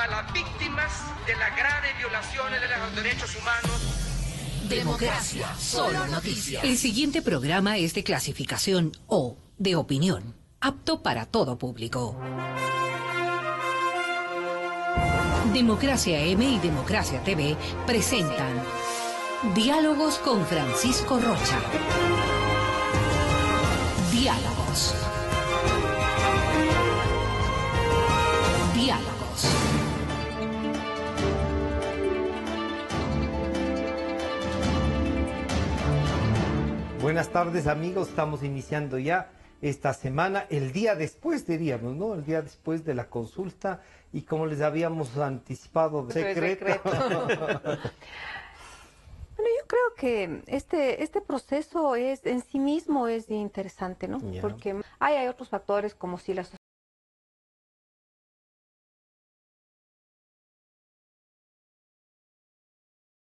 a las víctimas de las graves violaciones de los derechos humanos. Democracia, solo noticias. El siguiente programa es de clasificación O, de opinión, apto para todo público. Democracia M y Democracia TV presentan Diálogos con Francisco Rocha. Diálogos. Diálogos. Buenas tardes, amigos, estamos iniciando ya esta semana, el día después, diríamos, ¿no? El día después de la consulta y como les habíamos anticipado, secreto. Bueno, yo creo que este proceso es en sí mismo es interesante, ¿no? Yeah. Porque hay otros factores como si la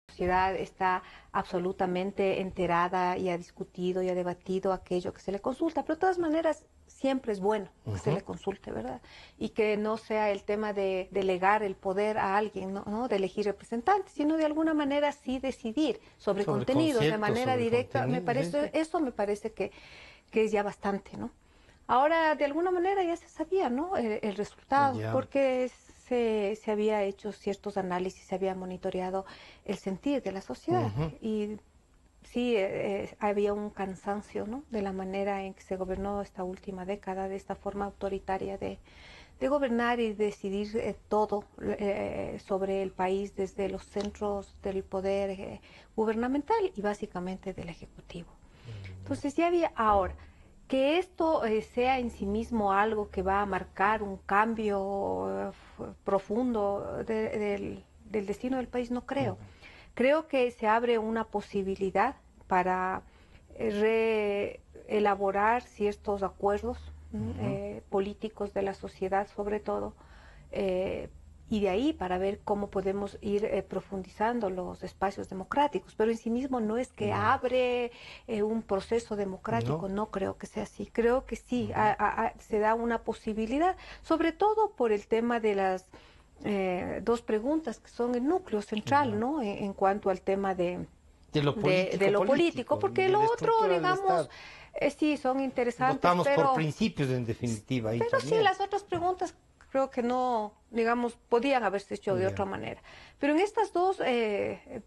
sociedad está absolutamente enterada y ha discutido y ha debatido aquello que se le consulta, pero de todas maneras siempre es bueno que se le consulte, ¿verdad? Y que no sea el tema de delegar el poder a alguien, ¿no? De elegir representantes, sino de alguna manera sí decidir sobre contenidos de manera directa. Eso me parece que es ya bastante, ¿no? Ahora, de alguna manera ya se sabía, ¿no? El resultado, porque se había hecho ciertos análisis, se había monitoreado el sentir de la sociedad y sí había un cansancio, ¿no? De la manera en que se gobernó esta última década, de esta forma autoritaria de gobernar y decidir todo sobre el país desde los centros del poder gubernamental y básicamente del Ejecutivo. Entonces ya había ahora que esto sea en sí mismo algo que va a marcar un cambio profundo del destino del país, no creo. Creo que se abre una posibilidad para reelaborar ciertos acuerdos políticos de la sociedad, sobre todo, y de ahí para ver cómo podemos ir profundizando los espacios democráticos. Pero en sí mismo no es que abre un proceso democrático, no creo que sea así. Creo que sí, se da una posibilidad, sobre todo por el tema de las dos preguntas que son el núcleo central, ¿no? En cuanto al tema de lo político, porque lo otro, digamos, sí, son interesantes. Votamos por principios, en definitiva. Pero sí, las otras preguntas creo que no, digamos, podían haberse hecho de otra manera. Pero en estas dos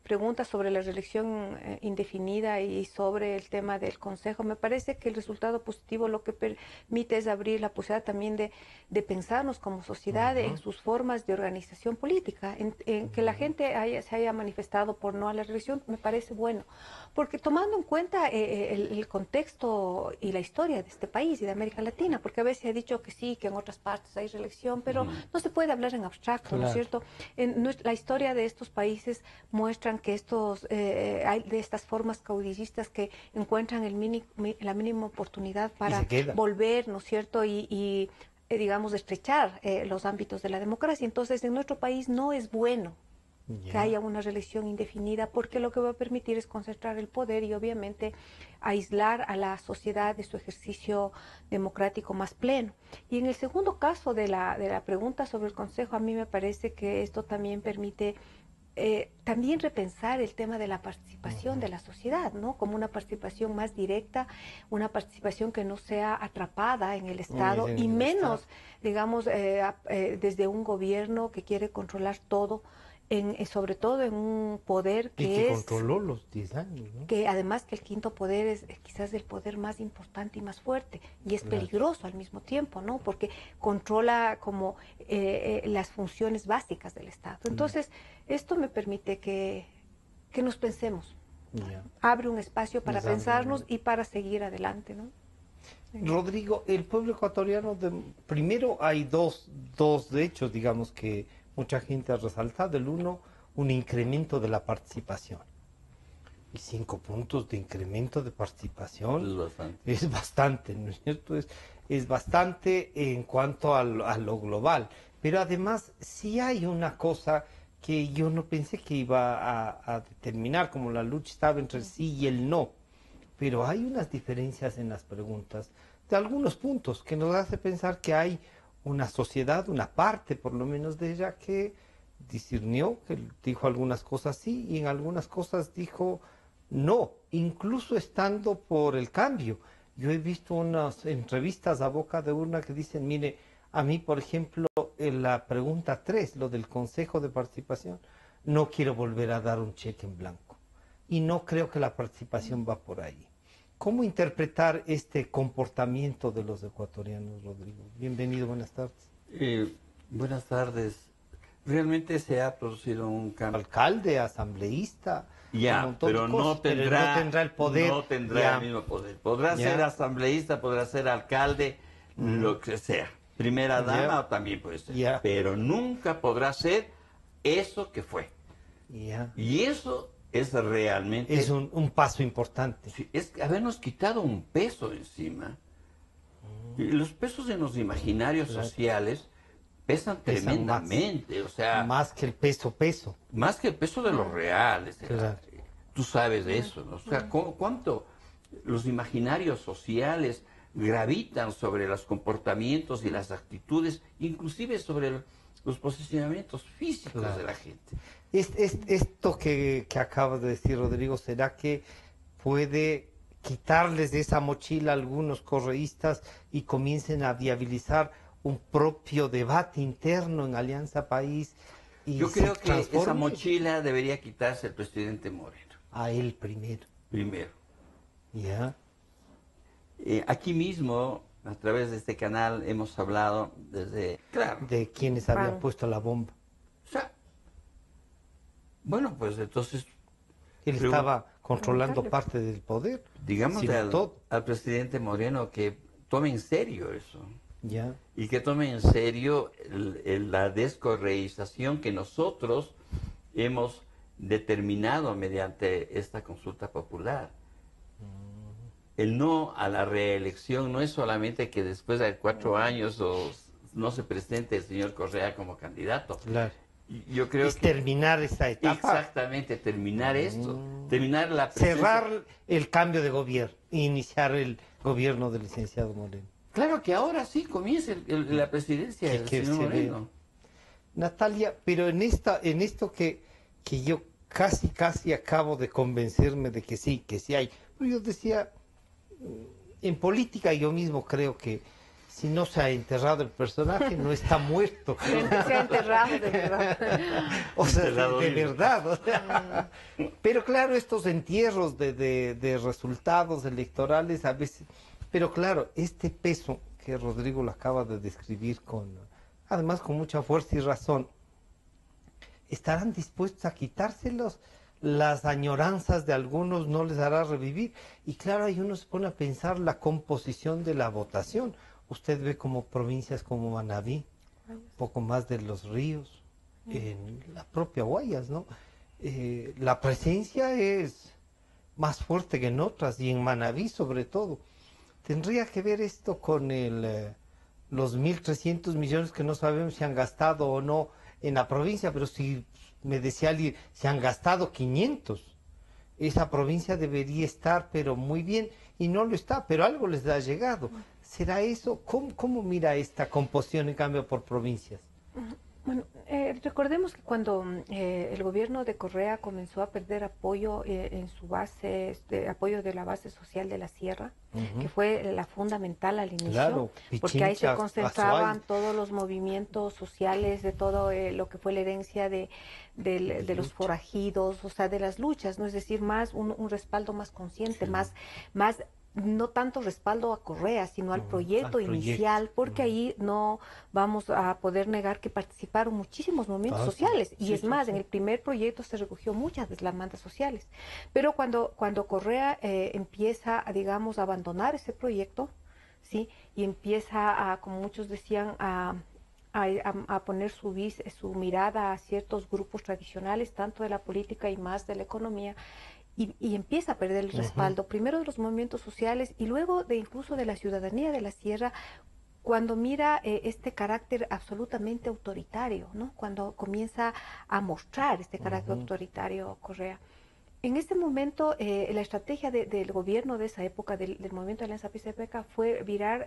preguntas sobre la reelección indefinida y sobre el tema del Consejo, me parece que el resultado positivo lo que permite es abrir la posibilidad también de pensarnos como sociedad en sus formas de organización política, en que la gente se haya manifestado por no a la reelección, me parece bueno. Porque tomando en cuenta el contexto y la historia de este país y de América Latina, porque a veces se ha dicho que sí, que en otras partes hay reelección, pero no se puede hablar en abstracto, ¿no es cierto? La historia de estos países muestran que hay de estas formas caudillistas que encuentran la mínima oportunidad para volver, ¿no es cierto? Y digamos, estrechar los ámbitos de la democracia. Entonces, en nuestro país no es bueno que haya una reelección indefinida, porque lo que va a permitir es concentrar el poder y obviamente aislar a la sociedad de su ejercicio democrático más pleno. Y en el segundo caso de la pregunta sobre el Consejo, a mí me parece que esto también permite también repensar el tema de la participación de la sociedad, ¿no? Como una participación más directa, una participación que no sea atrapada en el Estado y menos, digamos, desde un gobierno que quiere controlar todo, sobre todo en un poder que controló los 10 años, ¿no? Que además que el quinto poder es quizás el poder más importante y más fuerte, y es peligroso al mismo tiempo, ¿no? Porque controla como las funciones básicas del Estado. Entonces, esto me permite que nos pensemos. Abre un espacio para pensarnos y para seguir adelante, ¿no? Rodrigo, el pueblo ecuatoriano, primero hay dos hechos, digamos, que mucha gente ha resaltado. El uno, un incremento de la participación. Y 5 puntos de incremento de participación es bastante, ¿no es cierto? Es bastante en cuanto a lo global. Pero además, sí hay una cosa que yo no pensé que iba a determinar, como la lucha estaba entre el sí y el no. Pero hay unas diferencias en las preguntas de algunos puntos que nos hace pensar que hay una sociedad, una parte por lo menos de ella que discernió, que dijo algunas cosas sí y en algunas cosas dijo no, incluso estando por el cambio. Yo he visto unas entrevistas a boca de urna que dicen, mire, a mí, por ejemplo, en la pregunta 3, lo del Consejo de Participación, no quiero volver a dar un cheque en blanco. Y no creo que la participación va por ahí. ¿Cómo interpretar este comportamiento de los ecuatorianos, Rodrigo? Bienvenido, buenas tardes. Buenas tardes. Realmente se ha producido un cambio. Alcalde, asambleísta, Ya, un montón pero de cosas, no tendrá, pero no tendrá el poder. no tendrá Ya. el mismo poder. Podrá Ya. ser asambleísta, podrá ser alcalde, lo que sea. Primera dama también puede ser. Ya. Pero nunca podrá ser eso que fue. Ya. Y eso es realmente... Es un paso importante. Sí, es habernos quitado un peso encima. Y los pesos en los imaginarios sociales pesan Pesan tremendamente. O sea, Más que el peso. más que el peso de los reales. Claro. Tú sabes de eso, ¿no? O sea, cuánto los imaginarios sociales gravitan sobre los comportamientos y las actitudes, inclusive sobre los posicionamientos físicos Claro. de la gente. Esto que acaba de decir Rodrigo, ¿será que puede quitarles de esa mochila a algunos correístas y comiencen a viabilizar un propio debate interno en Alianza País? Y Yo se creo que esa transforme? mochila debería quitarse el presidente Moreno, A él primero. primero. Ya. Aquí mismo, a través de este canal, hemos hablado desde... Claro, De quienes habían Pan. puesto la bomba. o sea, bueno, pues entonces, Él Pregun- estaba controlando Preguntarle. parte del poder. digamos Sí, todo. al presidente Moreno que tome en serio eso. Ya. Y que tome en serio la descorreización que nosotros hemos determinado mediante esta consulta popular. El no a la reelección no es solamente que después de 4 años no se presente el señor Correa como candidato. Claro. Yo creo Es que terminar esta etapa. exactamente terminar esto, terminar la presencia. Cerrar el cambio de gobierno e iniciar el gobierno del licenciado Moreno. Claro que ahora sí comienza la presidencia del Que señor se ve. Moreno. Natalia, pero en esto que yo casi acabo de convencerme de que sí hay. Pero yo decía, en política yo mismo creo que si no se ha enterrado el personaje, no está muerto. Se ha enterrado de verdad. O sea, Enterrado de vivo. verdad. O sea. Pero claro, estos entierros de resultados electorales a veces... Pero claro, este peso que Rodrigo lo acaba de describir además con mucha fuerza y razón, estarán dispuestos a quitárselos, las añoranzas de algunos no les hará revivir. Y claro, ahí uno se pone a pensar la composición de la votación. Usted ve como provincias como Manabí, un poco más de Los Ríos, en la propia Guayas, ¿no? La presencia es más fuerte que en otras, y en Manabí sobre todo. Tendría que ver esto con los 1.300 millones que no sabemos si han gastado o no en la provincia, pero si me decía alguien, se han gastado 500. Esa provincia debería estar, pero muy bien, y no lo está, pero algo les ha llegado. ¿Será eso? ¿Cómo mira esta composición en cambio por provincias? Bueno, recordemos que cuando el gobierno de Correa comenzó a perder apoyo en su base, apoyo de la base social de la Sierra, que fue la fundamental al inicio, Claro, porque ahí se Pichincha, concentraban Azuay. todos los movimientos sociales de todo lo que fue la herencia de los forajidos, o sea, de las luchas, ¿no? Es decir, más un respaldo más consciente, más no tanto respaldo a Correa, sino al proyecto inicial, porque ahí no vamos a poder negar que participaron muchísimos movimientos sociales. Y es más, en el primer proyecto se recogió muchas de las demandas sociales. Pero cuando Correa empieza, digamos, a abandonar ese proyecto, ¿sí? Y empieza a, como muchos decían, a poner su mirada a ciertos grupos tradicionales, tanto de la política y más de la economía, y empieza a perder el respaldo, primero de los movimientos sociales y luego incluso de la ciudadanía de la Sierra, cuando mira este carácter absolutamente autoritario, ¿no? Cuando comienza a mostrar este carácter autoritario Correa. En este momento, la estrategia del gobierno de esa época, del movimiento de Alianza País-Sepeca, fue virar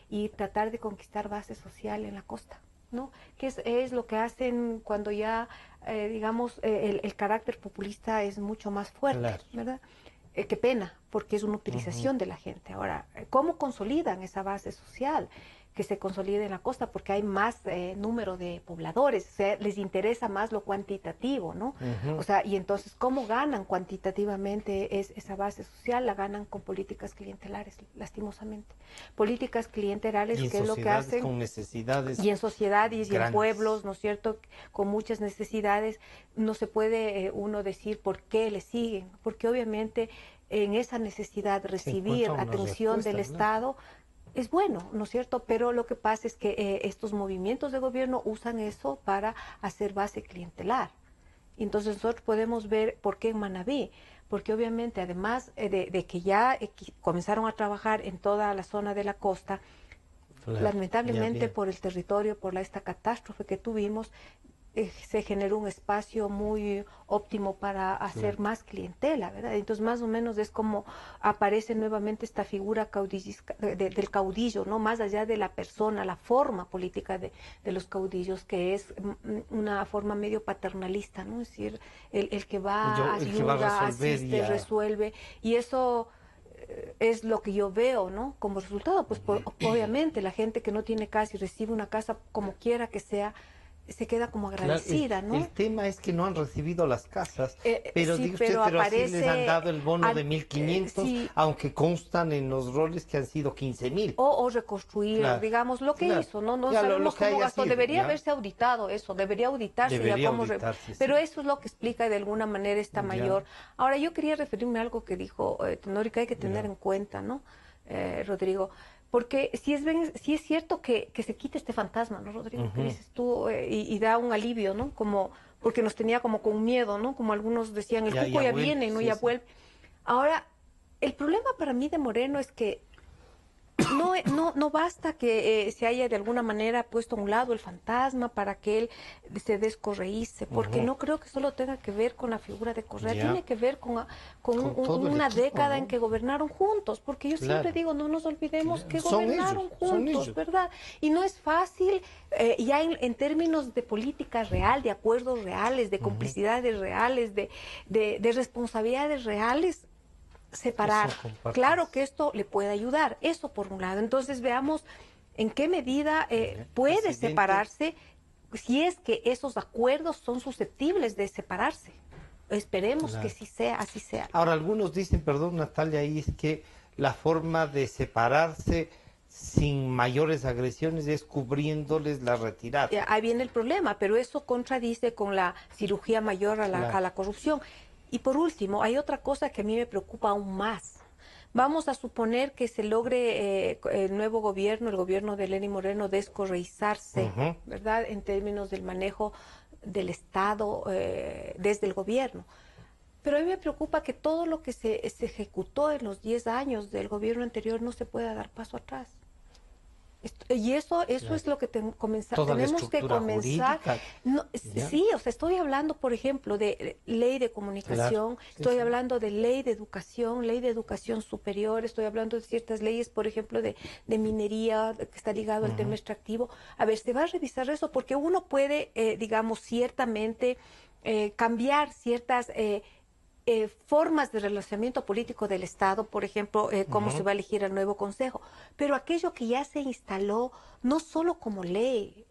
y tratar de conquistar base social en la costa, ¿no? Que es lo que hacen cuando ya, digamos, el carácter populista es mucho más fuerte, Claro. ¿verdad? Qué pena, porque es una utilización de la gente. Ahora, ¿cómo consolidan esa base social? Que se consolide en la costa, porque hay más número de pobladores, o sea, les interesa más lo cuantitativo, ¿no? O sea, y entonces, ¿cómo ganan cuantitativamente esa base social? La ganan con políticas clientelares, lastimosamente. Políticas clientelares, Y en que es lo que sociedades hacen... con necesidades Y en sociedades y en grandes. pueblos, ¿no es cierto?, con muchas necesidades, no se puede uno decir por qué le siguen, porque obviamente en esa necesidad de recibir encuentra una atención del respuesta, Estado es bueno, ¿no es cierto? Pero lo que pasa es que estos movimientos de gobierno usan eso para hacer base clientelar. Y entonces nosotros podemos ver por qué en Manabí, porque obviamente además de que ya comenzaron a trabajar en toda la zona de la costa, Claro, lamentablemente ya bien. por el territorio, por esta catástrofe que tuvimos, se generó un espacio muy óptimo para hacer más clientela, ¿verdad? Entonces más o menos es como aparece nuevamente esta figura del caudillo, ¿no? Más allá de la persona, la forma política de los caudillos, que es una forma medio paternalista, ¿no? Es decir, el que va, El que va a ayuda, resolver asiste, resuelve, y eso es lo que yo veo, ¿no? Como resultado, pues obviamente la gente que no tiene casa y recibe una casa como quiera que sea, se queda como agradecida, Claro, ¿no? el tema es que no han recibido las casas, pero Sí, digo usted, pero pero así les han aparece dado el bono de 1.500, sí, aunque constan en los roles que han sido 15.000. o reconstruir, Claro, digamos, lo que claro. hizo, ¿no? No Ya, lo sabemos que cómo haya gastó, sido, debería ya. haberse auditado eso, debería auditarse Debería ya cómo auditarse, pero sí. eso es lo que explica de alguna manera esta Ya. mayor. Ahora, yo quería referirme a algo que dijo Tenori, que hay que tener Ya. en cuenta, ¿no? Rodrigo, porque si es cierto que se quite este fantasma, ¿no, Rodrigo? Que dices tú, y da un alivio, ¿no? Como, porque nos tenía como con miedo, ¿no? Como algunos decían, el cuco ya vuelve, viene, ¿no? sí, Ya sí. vuelve. Ahora, el problema para mí de Moreno es que no basta que se haya de alguna manera puesto a un lado el fantasma para que él se descorreíce, porque no creo que solo tenga que ver con la figura de Correa, Ya. tiene que ver con todo el una equipo, década ¿no? en que gobernaron juntos, porque yo siempre Claro. digo, no nos olvidemos que Son gobernaron ellos, son juntos, ellos. ¿verdad? Y no es fácil, ya en términos de política real, de acuerdos reales, de complicidades reales, de responsabilidades reales, separar. Eso compartes. Claro que esto le puede ayudar, eso por un lado. Entonces veamos en qué medida puede Presidente. separarse, si es que esos acuerdos son susceptibles de separarse. Esperemos Claro. que sí sea, así sea. Ahora, algunos dicen, perdón Natalia, ahí es que la forma de separarse sin mayores agresiones es cubriéndoles la retirada. Ahí viene el problema, pero eso contradice con la cirugía mayor a Claro. la corrupción. Y por último, hay otra cosa que a mí me preocupa aún más. Vamos a suponer que se logre el nuevo gobierno, el gobierno de Lenín Moreno, descorreizarse, ¿verdad?, en términos del manejo del Estado desde el gobierno. Pero a mí me preocupa que todo lo que se ejecutó en los 10 años del gobierno anterior no se pueda dar paso atrás. Y eso es lo que tenemos que comenzar. No, sí, o sea, estoy hablando, por ejemplo, de ley de comunicación, Claro. Sí, estoy sí. hablando de ley de educación superior, estoy hablando de ciertas leyes, por ejemplo, de minería, que está ligado al tema extractivo. A ver, se va a revisar eso porque uno puede, digamos, ciertamente cambiar ciertas formas de relacionamiento político del Estado, por ejemplo, cómo se va a elegir el nuevo Consejo, pero aquello que ya se instaló, no solo como ley,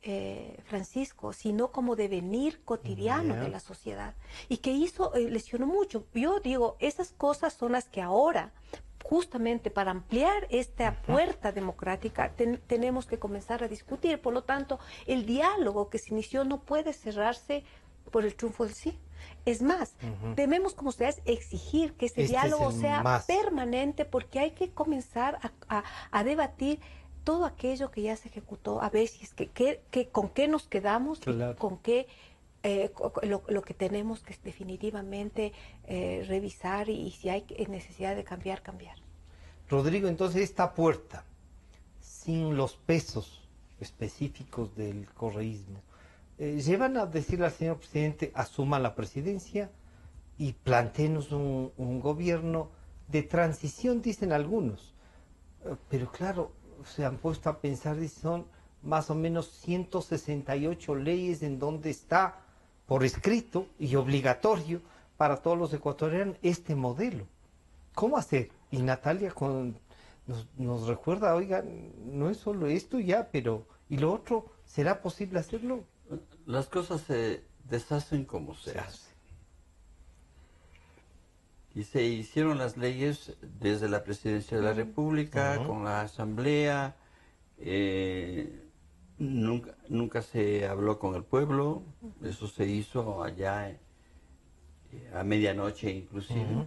Francisco, sino como devenir cotidiano de la sociedad, y que hizo, lesionó mucho. Yo digo, esas cosas son las que ahora, justamente para ampliar esta puerta democrática, tenemos que comenzar a discutir. Por lo tanto, el diálogo que se inició no puede cerrarse por el triunfo del sí. Es más, debemos como sociedades exigir que ese diálogo sea permanente, porque hay que comenzar a debatir todo aquello que ya se ejecutó, a ver si es que con qué nos quedamos, Claro. y con qué lo que tenemos que definitivamente revisar, y si hay necesidad de cambiar. Rodrigo, entonces esta puerta, sin los pesos específicos del correísmo, ¿llevan a decirle al señor presidente asuma la presidencia y plantéenos un gobierno de transición, dicen algunos. Pero claro, se han puesto a pensar y son más o menos 168 leyes en donde está por escrito y obligatorio para todos los ecuatorianos este modelo. ¿Cómo hacer? Y Natalia nos recuerda, oiga, no es solo esto ya, pero ¿y lo otro? ¿Será posible hacerlo? Las cosas se deshacen como se hacen. Y se hicieron las leyes desde la Presidencia de la República, con la Asamblea. Nunca se habló con el pueblo. Eso se hizo allá a medianoche inclusive.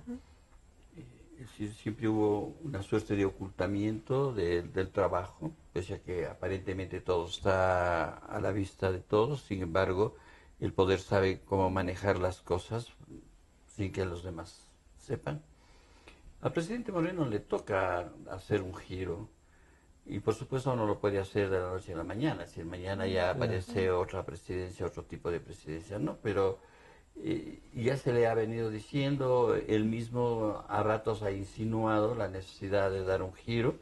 Siempre hubo una suerte de ocultamiento del trabajo, pese a que aparentemente todo está a la vista de todos. Sin embargo, el poder sabe cómo manejar las cosas sin que los demás sepan. Al presidente Moreno le toca hacer un giro y por supuesto no lo puede hacer de la noche a la mañana. Si mañana ya aparece otra presidencia, otro tipo de presidencia, no, pero ya se le ha venido diciendo, él mismo a ratos ha insinuado la necesidad de dar un giro,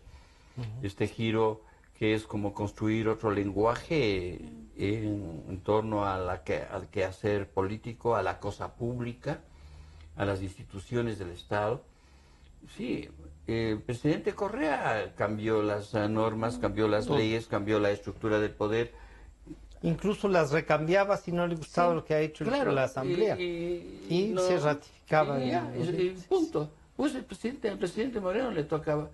este giro que es como construir otro lenguaje en torno a al quehacer político, a la cosa pública, a las instituciones del Estado. Sí, el presidente Correa cambió las normas, cambió las leyes, cambió la estructura del poder. Incluso las recambiaba si no le gustaba lo que ha hecho la Asamblea. Y no, se ratificaba. Punto. Pues al presidente Moreno le tocaba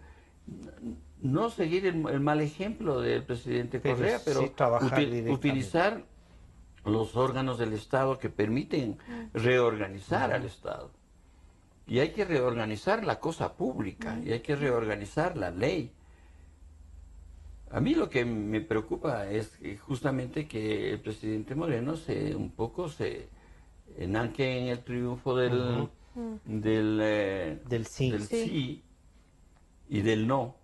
no seguir el mal ejemplo del presidente Correa, pero sí utilizar los órganos del Estado que permiten reorganizar al Estado. Y hay que reorganizar la cosa pública, y hay que reorganizar la ley. A mí lo que me preocupa es justamente que el presidente Moreno un poco se enanque en el triunfo del sí y del no.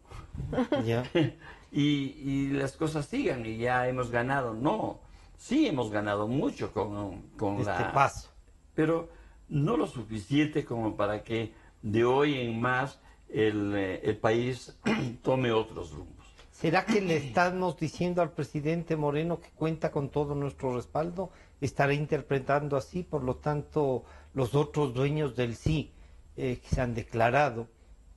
y las cosas sigan y ya hemos ganado. No, sí hemos ganado mucho con este paso. Pero no lo suficiente como para que de hoy en más el país tome otros rumbos. ¿Será que le estamos diciendo al presidente Moreno que cuenta con todo nuestro respaldo? ¿Estará interpretando así? Por lo tanto, los otros dueños del sí que se han declarado,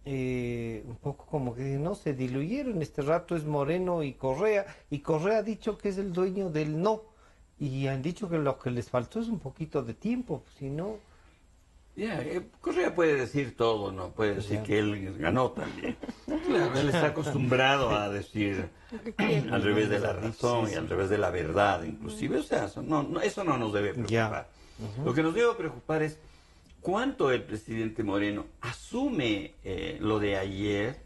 un poco como que no se diluyeron. Este rato es Moreno y Correa ha dicho que es el dueño del no. Y han dicho que lo que les faltó es un poquito de tiempo, si no... Correa puede decir todo, ¿no? Puede decir que él ganó también. Claro, él está acostumbrado a decir al revés de la razón y al revés de la verdad, inclusive. O sea, eso no nos debe preocupar. Lo que nos debe preocupar es cuánto el presidente Moreno asume lo de ayer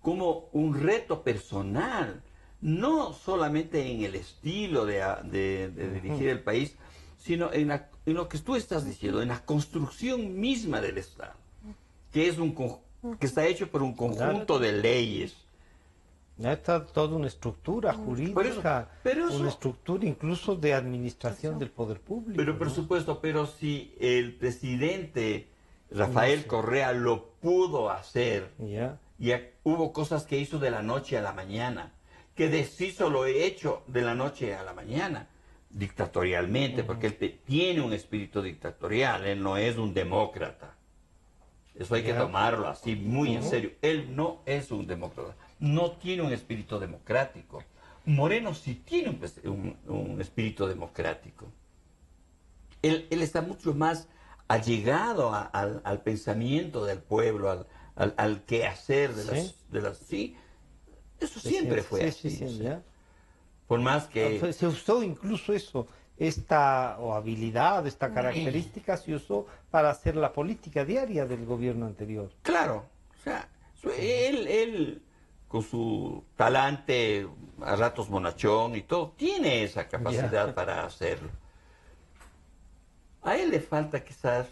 como un reto personal, no solamente en el estilo de dirigir el país, sino en lo que tú estás diciendo, en la construcción misma del Estado, que está hecho por un conjunto de leyes. Ya está toda una estructura jurídica, una estructura incluso de administración del poder público. Pero por supuesto, pero si el presidente Rafael Correa lo pudo hacer, ya hubo cosas que hizo de la noche a la mañana, que deshizo lo hecho de la noche a la mañana, dictatorialmente, porque él tiene un espíritu dictatorial, él no es un demócrata. Eso hay que tomarlo así muy en serio. Él no es un demócrata, no tiene un espíritu democrático. Moreno sí tiene un espíritu democrático. Él está mucho más allegado al pensamiento del pueblo, al quehacer de las... Sí, eso siempre fue así. Por más que... Se usó incluso eso, esta habilidad, esta característica se usó para hacer la política diaria del gobierno anterior. Claro, o sea, él con su talante, a ratos bonachón y todo, tiene esa capacidad para hacerlo. A él le falta quizás,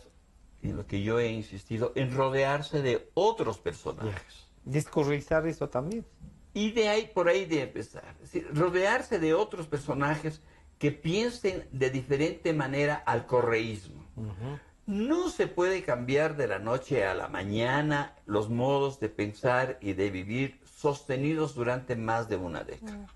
en lo que yo he insistido, en rodearse de otros personajes. Descorreizar eso también. Y de ahí, por ahí de empezar. Es decir, rodearse de otros personajes que piensen de diferente manera al correísmo. No se puede cambiar de la noche a la mañana los modos de pensar y de vivir sostenidos durante más de una década.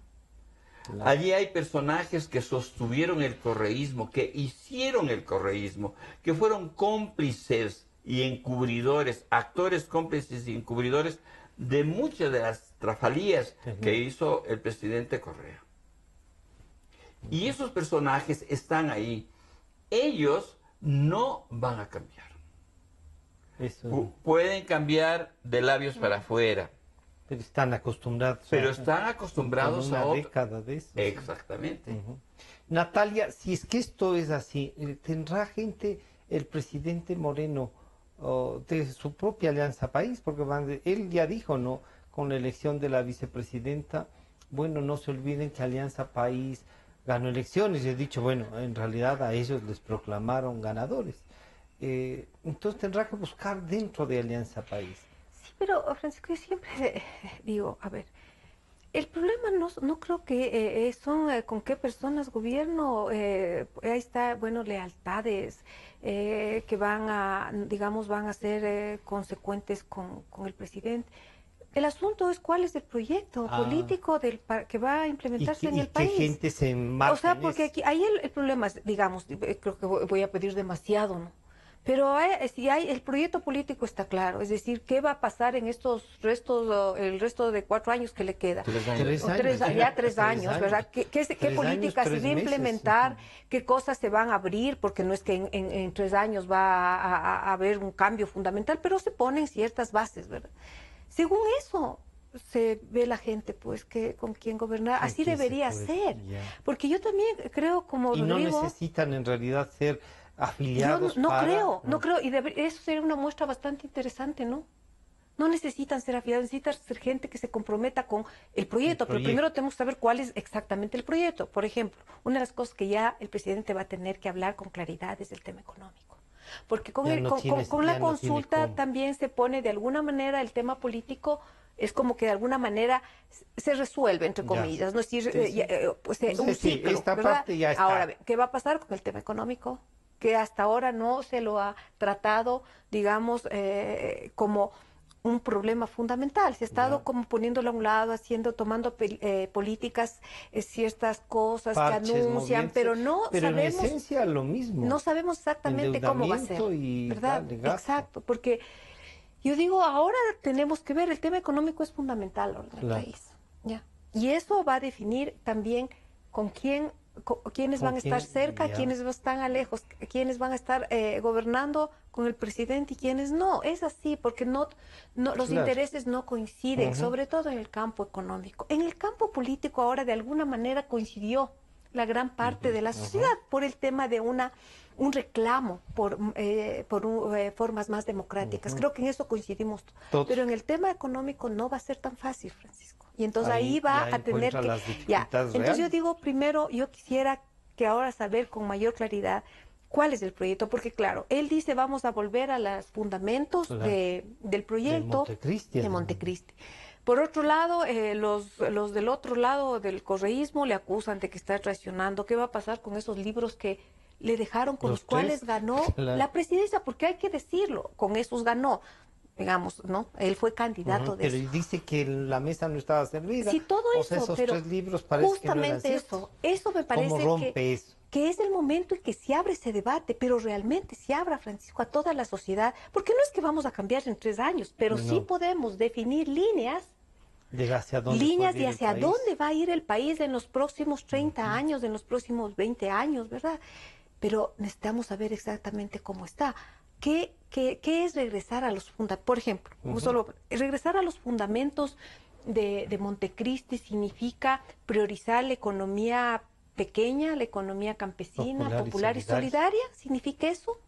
Allí hay personajes que sostuvieron el correísmo, que hicieron el correísmo, que fueron cómplices y encubridores, actores cómplices y encubridores de muchas de las trafalías que hizo el presidente Correa. Y esos personajes están ahí. Ellos no van a cambiar. Pueden cambiar de labios para afuera. Pero están acostumbrados. Pero están acostumbrados a una década de eso. Exactamente. Natalia, si es que esto es así, ¿tendrá gente el presidente Moreno de su propia Alianza País? Porque él ya dijo, ¿no? Con la elección de la vicepresidenta, bueno, no se olviden que Alianza País ganó elecciones. Y he dicho, bueno, en realidad a ellos les proclamaron ganadores. Entonces tendrá que buscar dentro de Alianza País. Sí, pero Francisco, yo siempre digo, a ver, el problema no creo que son con qué personas gobierno, ahí está, bueno, lealtades que van a, digamos, van a ser consecuentes con el presidente. El asunto es cuál es el proyecto político que va a implementarse en el país. ¿Qué gente se enmarca? O sea, porque aquí, ahí el problema es, digamos, creo que voy a pedir demasiado, ¿no? Pero si el proyecto político está claro, es decir, ¿qué va a pasar en estos restos, el resto de 4 años que le queda? 3 años. Ya 3 años, ¿verdad? ¿Qué políticas se va a implementar? ¿Qué cosas se van a abrir? Porque no es que en 3 años va a haber un cambio fundamental, pero se ponen ciertas bases, ¿verdad? Según eso se ve la gente, pues, que con quién gobernar. Así debería ser. Porque yo también creo, como y Rodrigo, no necesitan en realidad ser afiliados. Yo no creo, y eso sería una muestra bastante interesante, ¿no? No necesitan ser afiliados, necesitan ser gente que se comprometa con el proyecto, pero primero tenemos que saber cuál es exactamente el proyecto. Por ejemplo, una de las cosas que ya el presidente va a tener que hablar con claridad es el tema económico. Porque con la consulta también se pone de alguna manera el tema político, es como que de alguna manera se resuelve, entre comillas, ¿no? Es decir, pues, un ciclo, esta ¿verdad? parte ya está. Ahora, ¿qué va a pasar con el tema económico? Que hasta ahora no se lo ha tratado, digamos, como un problema fundamental. Se ha estado como poniéndolo a un lado, tomando políticas, ciertas cosas Parches, que anuncian, pero no sabemos. En esencia lo mismo. No sabemos exactamente cómo va a ser, ¿verdad? Exacto, porque yo digo, ahora tenemos que ver, el tema económico es fundamental en el país, ¿ya? Y eso va a definir también con quiénes van a estar cerca, quiénes están lejos, quiénes van a estar gobernando con el presidente y quiénes no. Es así, porque los intereses no coinciden, sobre todo en el campo económico. En el campo político ahora de alguna manera coincidió la gran parte de la sociedad por el tema de un reclamo por formas más democráticas. Creo que en eso coincidimos. Todos. Pero en el tema económico no va a ser tan fácil, Francisco. Y entonces ahí va a tener que... Entonces yo digo, primero, yo quisiera que ahora saber con mayor claridad cuál es el proyecto, porque claro, él dice vamos a volver a los fundamentos del proyecto de Montecristi. Por otro lado, los del otro lado del correísmo le acusan de que está traicionando. ¿Qué va a pasar con esos libros que le dejaron, con los cuales ganó la presidencia? Porque hay que decirlo, con esos ganó. Digamos, ¿no? Él fue candidato de pero eso. dice que la mesa no estaba servida. Sí, todo eso, esos pero 3 libros parece justamente que no eso me parece ¿Cómo rompe eso? Que es el momento en que se abre ese debate, pero realmente se abra, Francisco, a toda la sociedad, porque no es que vamos a cambiar en 3 años, pero sí podemos definir líneas de hacia dónde va a ir el país en los próximos 30 años, en los próximos 20 años, ¿verdad? Pero necesitamos saber exactamente cómo está. ¿Qué es regresar a los fundamentos? Por ejemplo, regresar a los fundamentos de Montecristi significa priorizar la economía pequeña, la economía campesina, popular y solidaria. ¿Significa eso?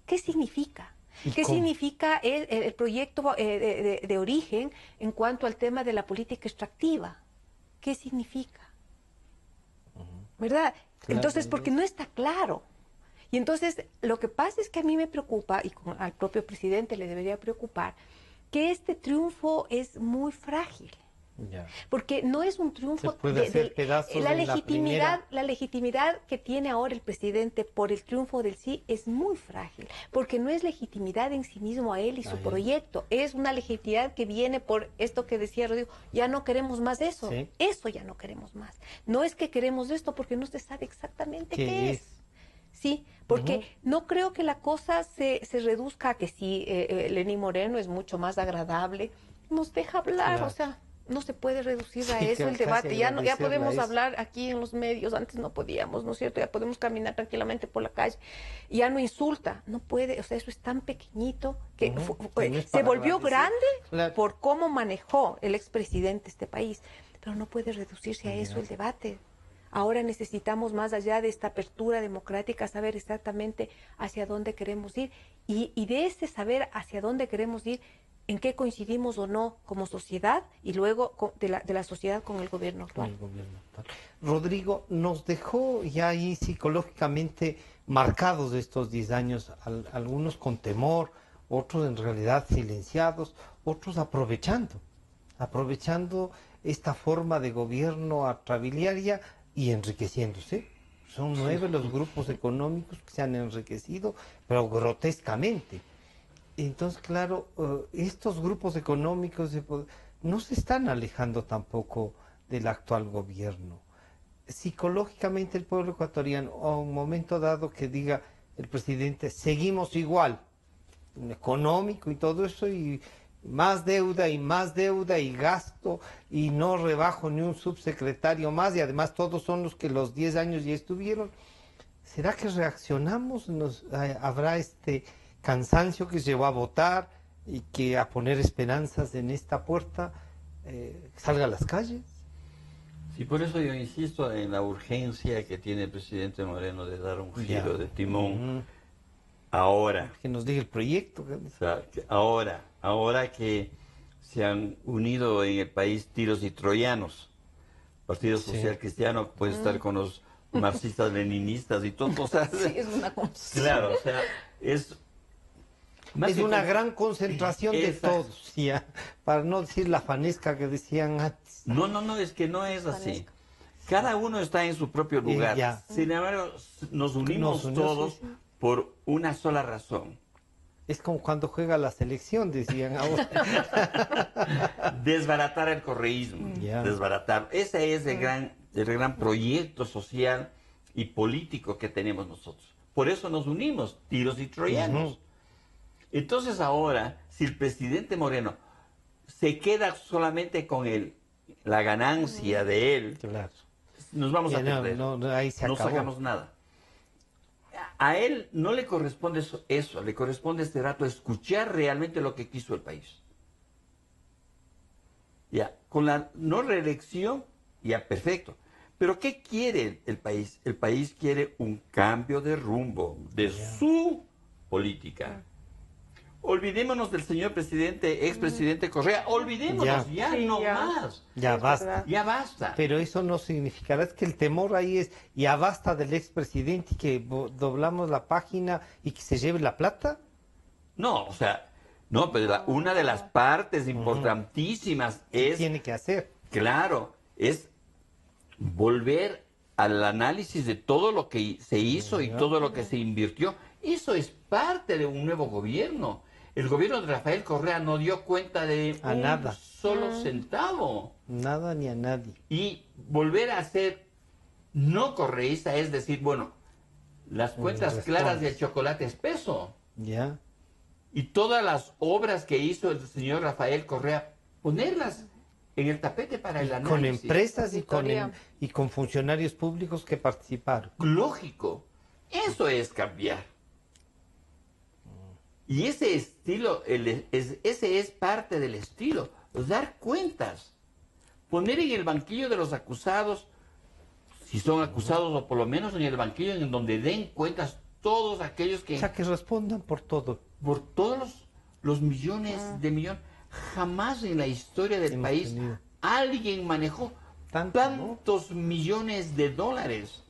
¿Qué significa? ¿Qué significa el proyecto de origen en cuanto al tema de la política extractiva? ¿Qué significa? ¿Verdad? Entonces, porque no está claro. Y entonces, lo que pasa es que a mí me preocupa, y al propio presidente le debería preocupar, que este triunfo es muy frágil. Ya. Porque no es un triunfo Se puede hacer pedazos la en la legitimidad, primera. la legitimidad que tiene ahora el presidente por el triunfo del sí es muy frágil, porque no es legitimidad en sí mismo a él y su Ahí. proyecto, es una legitimidad que viene por esto que decía Rodrigo, ya no queremos más de eso, Sí. eso ya no queremos más. No es que queremos esto porque no se sabe exactamente qué es. Sí, porque Ujú. no creo que la cosa se reduzca a que sí, Lenín Moreno es mucho más agradable, nos deja hablar, Claro. o sea, no se puede reducir a Sí, eso el casi debate. Ya no, ya agradecerle a podemos eso. hablar aquí en los medios, antes no podíamos, ¿no es cierto? Ya podemos caminar tranquilamente por la calle. Ya no insulta, no puede, o sea, eso es tan pequeñito que Ujú, fue- que no es se para volvió agradecer. grande Claro. por cómo manejó el expresidente este país, pero no puede reducirse a eso el debate. Ahora necesitamos, más allá de esta apertura democrática, saber exactamente hacia dónde queremos ir y de ese saber hacia dónde queremos ir, en qué coincidimos o no como sociedad y luego de la sociedad con el gobierno Con actual. el gobierno actual. Rodrigo, nos dejó ya ahí psicológicamente marcados estos 10 años, algunos con temor, otros en realidad silenciados, otros aprovechando esta forma de gobierno atrabiliaria y enriqueciéndose. Son 9 los grupos económicos que se han enriquecido, pero grotescamente. Entonces, claro, estos grupos económicos no se están alejando tampoco del actual gobierno. Psicológicamente el pueblo ecuatoriano, a un momento dado que diga el presidente, seguimos igual, económico y todo eso, y más deuda y gasto, y no rebajo ni un subsecretario más, y además todos son los que los 10 años ya estuvieron. ¿Será que reaccionamos? ¿Habrá este cansancio que llevó a votar y que a poner esperanzas en esta puerta salga a las calles? Sí, por eso yo insisto en la urgencia que tiene el presidente Moreno de dar un Ya. giro de timón Ujú. ahora. Que nos diga el proyecto. O sea, ahora que se han unido en el país tiros y troyanos. Partido Sí. Social Cristiano puede estar con los marxistas, leninistas y todo. O sea, Sí, es una confusión. claro, o sea, es... más Es que una con- gran concentración de Exacto. todos, ya, para no decir la fanesca que decían antes. No, es que no es así. Cada uno está en su propio lugar. ya. Sin embargo, nos unimos Nos unió, todos sí, sí. por una sola razón. Es como cuando juega la selección, decían ahora. Desbaratar el correísmo. Ya. Desbaratar. Ese es el gran proyecto social y político que tenemos nosotros. Por eso nos unimos, tiros y troyanos. Ujú. Entonces ahora, si el presidente Moreno se queda solamente con la ganancia de él, Claro. nos vamos a Ya no, perder. no, ahí se No acabó. sacamos nada. A él no le corresponde eso, le corresponde este rato escuchar realmente lo que quiso el país. Ya, con la no reelección, ya, perfecto. Pero ¿qué quiere el país? El país quiere un cambio de rumbo de su política. Olvidémonos del señor presidente, expresidente Correa, olvidémonos, ya Sí, no ya. más, Ya Es basta. verdad. ya basta. Pero eso no significará, es que el temor ahí es, ya basta del expresidente y que doblamos la página y que se lleve la plata. No, o sea, no, pero una de las partes importantísimas es, Tiene que hacer. claro, es volver al análisis de todo lo que se hizo y todo lo que se invirtió. Eso es parte de un nuevo gobierno. El gobierno de Rafael Correa no dio cuenta de A un nada. solo centavo. Nada ni a nadie. Y volver a ser no correísta es decir, bueno, las cuentas respondes. claras del chocolate espeso. Ya. Y todas las obras que hizo el señor Rafael Correa, ponerlas en el tapete para el análisis. Con empresas Auditoría. y con funcionarios públicos que participaron. Lógico. Eso es cambiar. Y ese estilo, ese es parte del estilo, dar cuentas. Poner en el banquillo de los acusados, si son acusados, o por lo menos en el banquillo en donde den cuentas todos aquellos O que, sea, que respondan por todo. por todos los millones de millones, jamás en la historia del Hemos país tenido. alguien manejó tantos millones de dólares.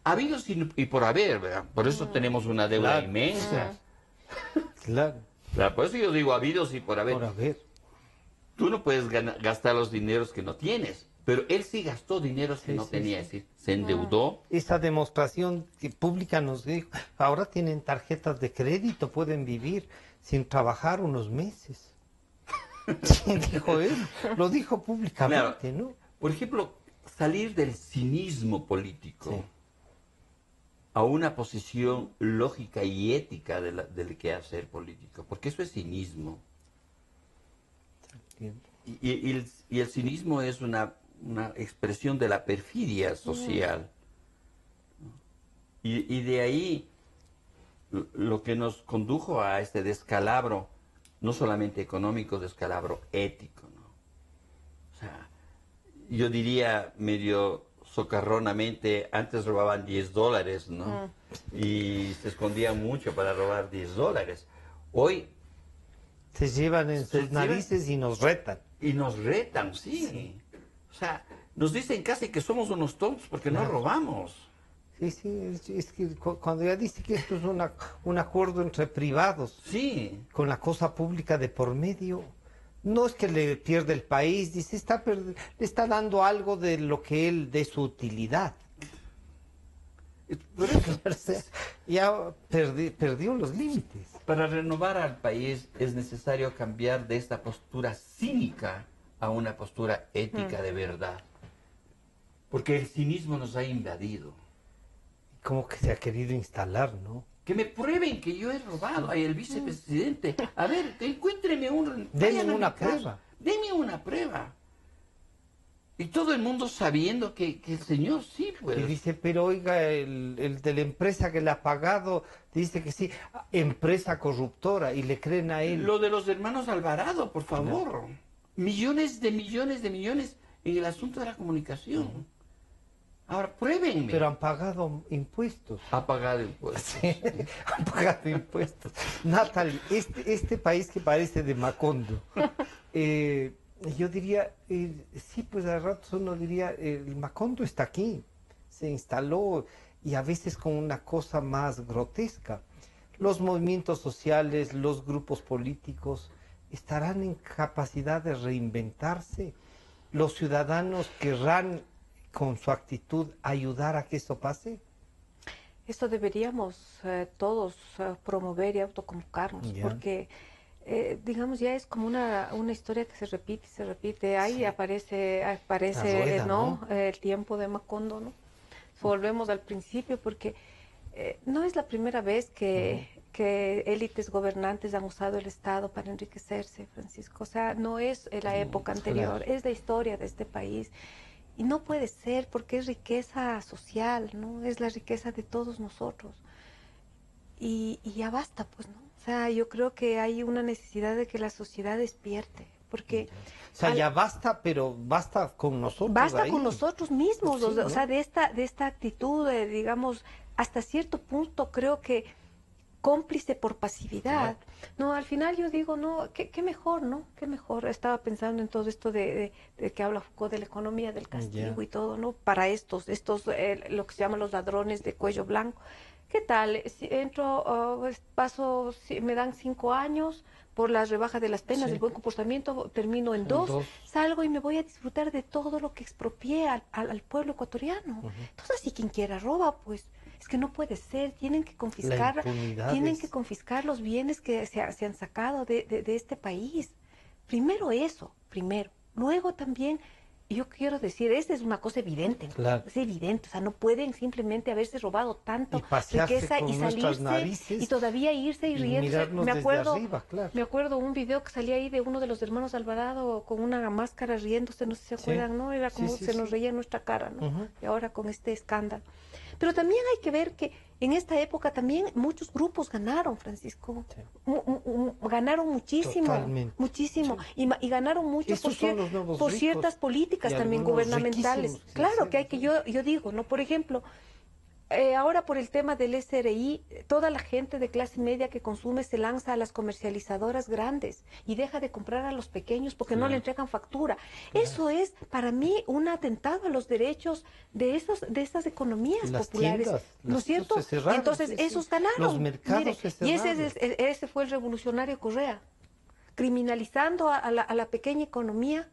Habidos y por haber, ¿verdad? Por eso tenemos una deuda Claro. inmensa. Claro. Claro, por eso yo digo habidos y por haber. Por haber. tú no puedes gastar los dineros que no tienes, pero él sí gastó dineros que no tenía, es decir, se endeudó. Esa demostración pública nos dijo, ahora tienen tarjetas de crédito, pueden vivir sin trabajar unos meses. ¿Quién dijo él? Lo dijo públicamente, Claro. ¿no? Por ejemplo, salir del cinismo político Sí. a una posición lógica y ética del quehacer político, porque eso es cinismo. Y el cinismo es una expresión de la perfidia social. Y de ahí lo que nos condujo a este descalabro, no solamente económico, descalabro ético, ¿no? O sea, yo diría medio socarronamente, antes robaban $10, ¿no? Y se escondían mucho para robar $10. Hoy Se llevan en Se sus llevan- narices y nos retan. y nos retan, sí. O sea, nos dicen casi que somos unos tontos porque no robamos. Sí, sí, es que cuando ya dice que esto es un acuerdo entre privados, Sí. con la cosa pública de por medio, no es que le pierde el país, dice, le está dando algo de lo que él, de su utilidad. Por eso, O sea, ya perdió los límites. para renovar al país es necesario cambiar de esta postura cínica a una postura ética de verdad. Porque el cinismo nos ha invadido. Como que se ha querido instalar, ¿no? Que me prueben que yo he robado a el vicepresidente. A ver, encuéntreme Denme vayan a una mi casa, prueba. Denme una prueba. Y todo el mundo sabiendo que el señor sí, pues. Y dice, pero oiga, el de la empresa que le ha pagado, dice que sí, empresa corruptora, y le creen a él. Lo de los hermanos Alvarado, por favor. Millones de millones en el asunto de la comunicación. Ahora, pruébenme. Pero han pagado impuestos. Ha pagado impuestos. Han pagado impuestos. Natalie, este país que parece de Macondo, yo diría, sí, pues a ratos uno diría, el Macondo está aquí, se instaló, y a veces con una cosa más grotesca. Los movimientos sociales, los grupos políticos, estarán en capacidad de reinventarse. Los ciudadanos querrán, con su actitud, ayudar a que eso pase. Eso deberíamos todos promover y autoconvocarnos, Ya. porque, digamos, ya es como una historia que se repite. Ahí Sí. aparece La rueda, ¿no? ¿no? El tiempo de Macondo, ¿no? Volvemos al principio, porque no es la primera vez que élites gobernantes han usado el Estado para enriquecerse, Francisco. O sea, no es la época anterior, claro. es la historia de este país. Y no puede ser, porque es riqueza social, ¿no? Es la riqueza de todos nosotros. Y ya basta, pues, ¿no? O sea, yo creo que hay una necesidad de que la sociedad despierte, porque... O sea, ya basta, pero basta con nosotros. Basta ahí. con nosotros mismos, Sí, o sea, ¿no? de esta actitud, digamos, hasta cierto punto creo que cómplice por pasividad. No, al final yo digo, no, qué mejor, ¿no? Qué mejor. Estaba pensando en todo esto de que habla Foucault de la economía del castigo y todo, ¿no? Para estos lo que se llaman los ladrones de cuello blanco. ¿Qué tal? Si entro, me dan 5 años por la rebaja de las penas, Sí. el buen comportamiento, termino en 2, salgo y me voy a disfrutar de todo lo que expropié al pueblo ecuatoriano. Entonces, si quien quiera roba, pues es que no puede ser, tienen que confiscar los bienes que se han sacado de este país. Primero eso, luego también, yo quiero decir, esta es una cosa evidente, Claro. es evidente, o sea, no pueden simplemente haberse robado tanto Y pasearse riqueza con y nuestras salirse narices y todavía irse y y riéndose. mirarnos desde arriba, claro. Me acuerdo un video que salía ahí de uno de los hermanos Alvarado con una máscara riéndose, no sé si se acuerdan, ¿no? Era como Sí, se nos sí. reía en nuestra cara, ¿no? Ujú. Y ahora con este escándalo. Pero también hay que ver que en esta época también muchos grupos ganaron, Francisco. Sí. Ganaron muchísimo, Totalmente. muchísimo. Y ganaron mucho Esos son los nuevos por ricos ciertas políticas y también algunos gubernamentales. riquísimos, sí, Claro sí, que hay que, yo digo, ¿no? Por ejemplo, ahora por el tema del SRI, toda la gente de clase media que consume se lanza a las comercializadoras grandes y deja de comprar a los pequeños porque no le entregan factura. Eso es para mí un atentado a los derechos de esas economías Las populares, tiendas, ¿no las es cierto? se cerraron, Entonces sí, sí. esos ganaron. Los mercados Mire, se y cerraron. ese fue el revolucionario Correa, criminalizando a la pequeña economía,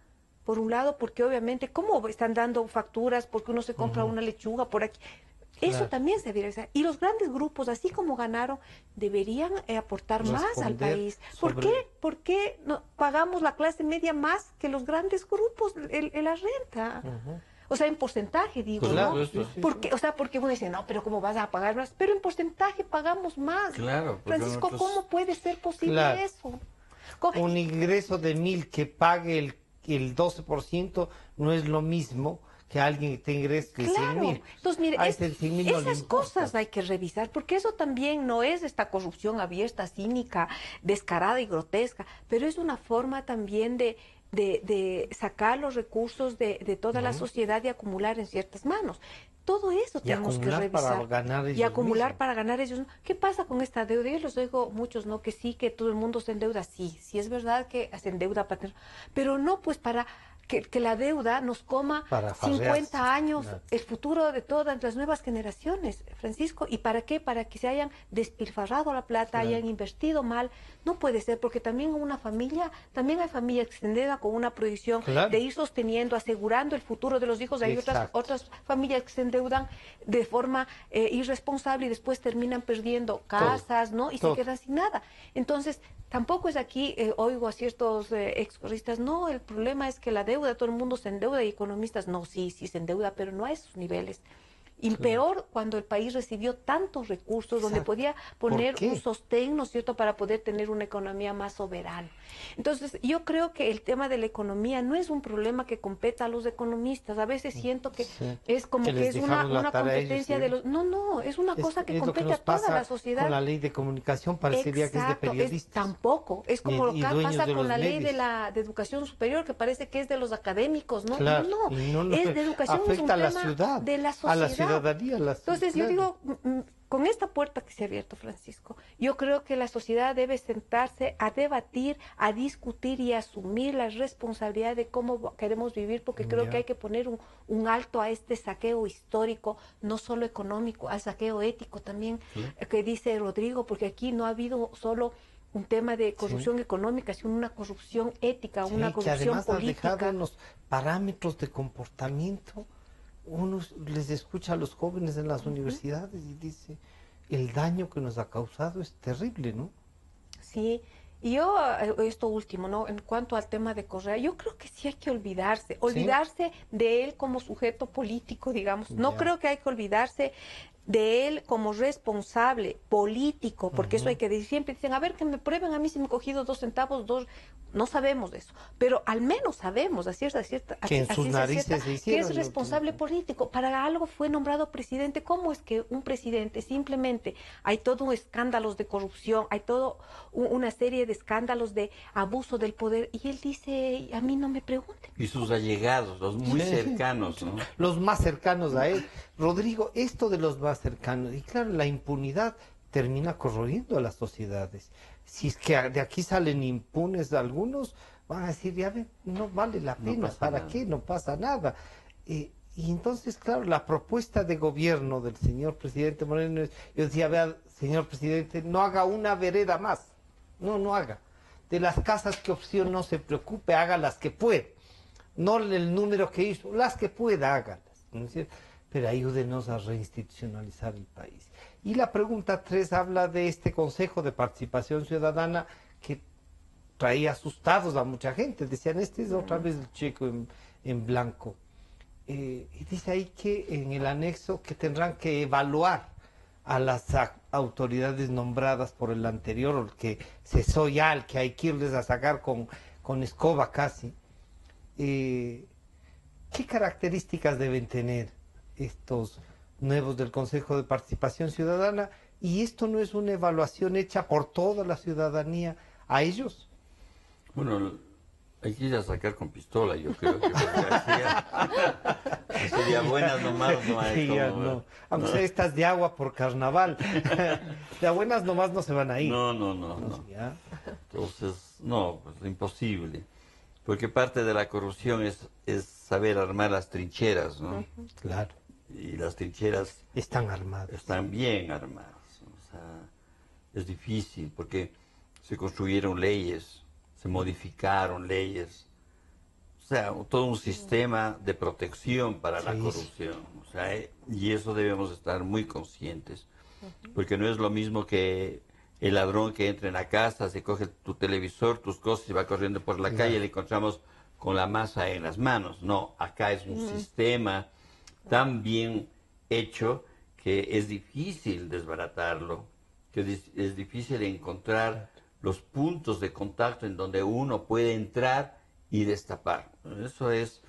por un lado, porque obviamente, ¿cómo están dando facturas porque uno se compra una lechuga por aquí? Eso Claro. también se debería hacer. Y los grandes grupos, así como ganaron, deberían aportar más al Responder país. sobre- ¿Por qué? ¿Por qué no pagamos la clase media más que los grandes grupos en la renta? O sea, en porcentaje, digo, Claro, ¿no? sí, sí, Porque, o sea, porque uno dice, no, pero ¿cómo vas a pagar más? Pero en porcentaje pagamos más. Claro, porque Francisco, nosotros- ¿cómo puede ser posible Claro. eso? Un ingreso de 1.000 que pague el 12% no es lo mismo que alguien que tenga ingresos de 100.000. Entonces, mire, A ese 100.000 no le esas importa. cosas hay que revisar, porque eso también no es esta corrupción abierta, cínica, descarada y grotesca, pero es una forma también de sacar los recursos de toda la sociedad y acumular en ciertas manos. Todo eso Y tenemos que acumular para revisar. ganar Y ellos acumular mismos. para ganar ellos. ¿Qué pasa con esta deuda? Yo les oigo muchos, ¿no? Que sí, que todo el mundo se endeuda. Sí, sí es verdad que se endeuda para tener, pero no pues para que la deuda nos coma Para farrearse, 50 años, claro. el futuro de todas las nuevas generaciones, Francisco. ¿Y para qué? Para que se hayan despilfarrado la plata, Claro. hayan invertido mal. No puede ser, porque también una familia, también hay familias que se endeudan con una proyección Claro. de ir sosteniendo, asegurando el futuro de los hijos. Hay Exacto. otras familias que se endeudan de forma irresponsable y después terminan perdiendo casas, ¿no? Y todo. se quedan sin nada. Entonces, tampoco es aquí, oigo a ciertos excorristas, no, el problema es que la deuda, todo el mundo se endeuda y economistas, no, sí se endeuda, pero no a esos niveles. Y peor cuando el país recibió tantos recursos donde Exacto. podía ¿Por poner qué? un sostén, ¿no es cierto?, para poder tener una economía más soberana. Entonces, yo creo que el tema de la economía no es un problema que competa a los economistas. A veces siento que Sí. es como Que que les es una dejamos la tarea a ellos, competencia ¿sí? de los... No, es una cosa que Es lo compete nos a toda pasa la sociedad. con la ley de comunicación, parecería que es de Exacto, periodistas. tampoco, es como lo Y que dueños pasa de con los la ley de medios. de educación superior, que parece que es de los académicos, ¿no? Claro, No, y no, es de educación, es un afecta a la tema ciudad, de la a sociedad. la ciudadanía. Entonces yo digo, con esta puerta que se ha abierto, Francisco, yo creo que la sociedad debe sentarse a debatir, a discutir y a asumir la responsabilidad de cómo queremos vivir, porque creo Ya. que hay que poner un alto a este saqueo histórico, no solo económico, al saqueo ético también, que dice Rodrigo, porque aquí no ha habido solo un tema de corrupción económica, sino una corrupción ética, Sí, una que corrupción además ha política. dejado unos parámetros de comportamiento. Uno les escucha a los jóvenes en las universidades y dice, el daño que nos ha causado es terrible, ¿no? Sí, y yo, esto último, ¿no? En cuanto al tema de Correa, yo creo que sí hay que olvidarse de él como sujeto político, digamos. No Ya. creo que hay que olvidarse de él como responsable político, porque eso hay que decir. Siempre dicen, a ver, que me prueben a mí si me he cogido 2 centavos, no sabemos de eso, pero al menos sabemos a cierta Que en a sus ciencia narices cierta, se que hicieron es los- responsable político. Para algo fue nombrado presidente. ¿Cómo es que un presidente simplemente hay todo escándalos de corrupción, hay todo una serie de escándalos de abuso del poder y él dice, a mí no me pregunten? Y sus allegados, los muy Sí. cercanos, ¿no? Los más cercanos a él. Rodrigo, esto de los más cercanos, y claro, la impunidad termina corroyendo a las sociedades. Si es que de aquí salen impunes algunos, van a decir, ya ven, no vale la No pena, pasa ¿para nada. qué? No pasa nada. Y entonces, claro, la propuesta de gobierno del señor presidente Moreno es, yo decía, vea, señor presidente, no haga una vereda más, no haga. De las casas que opción no se preocupe, haga las que puede. No el número que hizo, las que pueda, hágalas. ¿No es cierto? Pero ayúdenos a reinstitucionalizar el país. Y la pregunta 3 habla de este Consejo de Participación Ciudadana que traía asustados a mucha gente. Decían, este es otra vez el cheque en blanco. Y dice ahí que en el anexo que tendrán que evaluar a las autoridades nombradas por el anterior, o el que cesó ya, el que hay que irles a sacar con escoba casi. ¿Qué características deben tener estos nuevos del Consejo de Participación Ciudadana? Y esto no es una evaluación hecha por toda la ciudadanía a ellos. Bueno, hay que ir a sacar con pistola, yo creo que sería buenas nomás, no hay Sí, ya como, no. Aunque sea estas de agua por carnaval. De a buenas nomás no se van a ir. No. Ya. Entonces, no, pues imposible. Porque parte de la corrupción es saber armar las trincheras, ¿no? Claro. Y las trincheras Están armados. están bien armadas. O sea, es difícil porque se construyeron leyes, se modificaron leyes, o sea, todo un sistema de protección para la Sí. corrupción, o sea, y eso debemos estar muy conscientes, porque no es lo mismo que el ladrón que entra en la casa, se coge tu televisor, tus cosas y va corriendo por la calle y le encontramos con la masa en las manos. No, acá es un sistema tan bien hecho que es difícil desbaratarlo, que es difícil encontrar los puntos de contacto en donde uno puede entrar y destapar. Eso es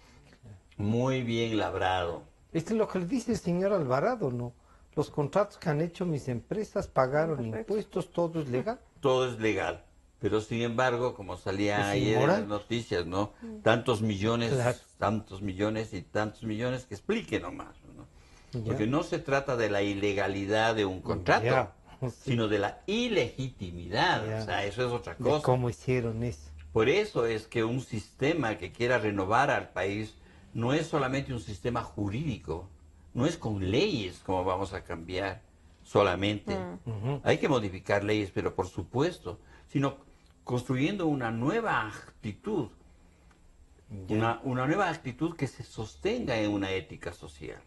muy bien labrado. Esto es lo que le dice el señor Alvarado, ¿no? Los contratos que han hecho mis empresas pagaron Perfecto. impuestos, todo es legal. Todo es legal. Pero sin embargo, como salía Es ayer en inmoral. las noticias, ¿no? Tantos millones, Claro. tantos millones y tantos millones, que explique nomás, ¿no? Ya. Porque no se trata de la ilegalidad de un contrato, Ya, sí. sino de la ilegitimidad. Ya. O sea, eso es otra De cosa. cómo hicieron eso. Por eso es que un sistema que quiera renovar al país no es solamente un sistema jurídico, no es con leyes como vamos a cambiar solamente. Hay que modificar leyes, pero por supuesto, sino construyendo una nueva actitud, una nueva actitud que se sostenga en una ética social.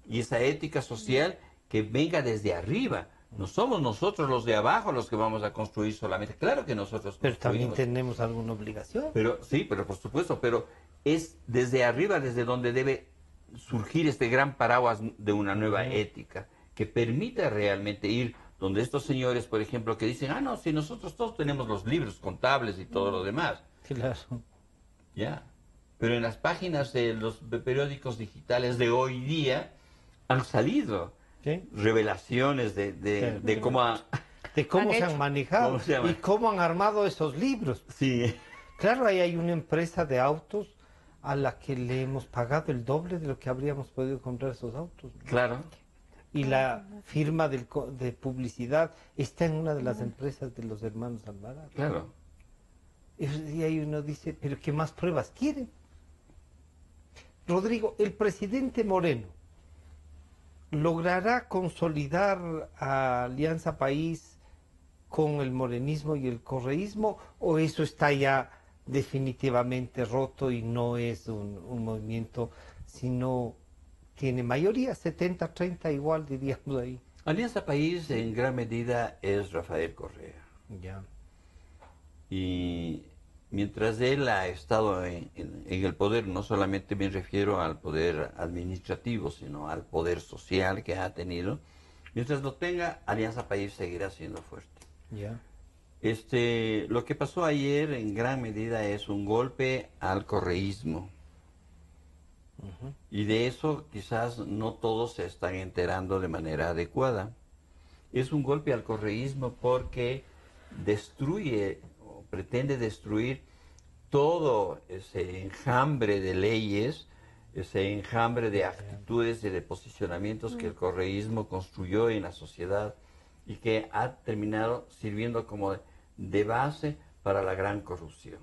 Y esa ética social que venga desde arriba. No somos nosotros los de abajo los que vamos a construir solamente. Claro que nosotros Pero también construimos. tenemos alguna obligación. Pero sí, pero por supuesto, pero es desde arriba desde donde debe surgir este gran paraguas de una nueva ética que permita realmente ir donde estos señores, por ejemplo, que dicen, no, si nosotros todos tenemos los libros contables y todo lo demás, Claro. ya. Pero en las páginas de los periódicos digitales de hoy día han salido ¿Sí? revelaciones de cómo De cómo Han se hecho. han manejado ¿Cómo se llama? y cómo han armado esos libros. sí, Claro, ahí hay una empresa de autos a la que le hemos pagado el doble de lo que habríamos podido comprar esos autos. claro. Y la firma de publicidad está en una de las empresas de los hermanos Alvarado. Claro. Y ahí uno dice, pero ¿qué más pruebas quieren? Rodrigo, el presidente Moreno logrará consolidar a Alianza País con el morenismo y el correísmo, o eso está ya definitivamente roto y no es un movimiento, sino tiene mayoría, 70-30 igual, diríamos ahí. Alianza País en gran medida es Rafael Correa. Ya. Y mientras él ha estado en el poder, no solamente me refiero al poder administrativo, sino al poder social que ha tenido, mientras lo tenga, Alianza País seguirá siendo fuerte. Ya. Lo que pasó ayer en gran medida es un golpe al correísmo. Y de eso quizás no todos se están enterando de manera adecuada. Es un golpe al correísmo porque destruye o pretende destruir todo ese enjambre de leyes, ese enjambre de actitudes y de posicionamientos que el correísmo construyó en la sociedad y que ha terminado sirviendo como de base para la gran corrupción.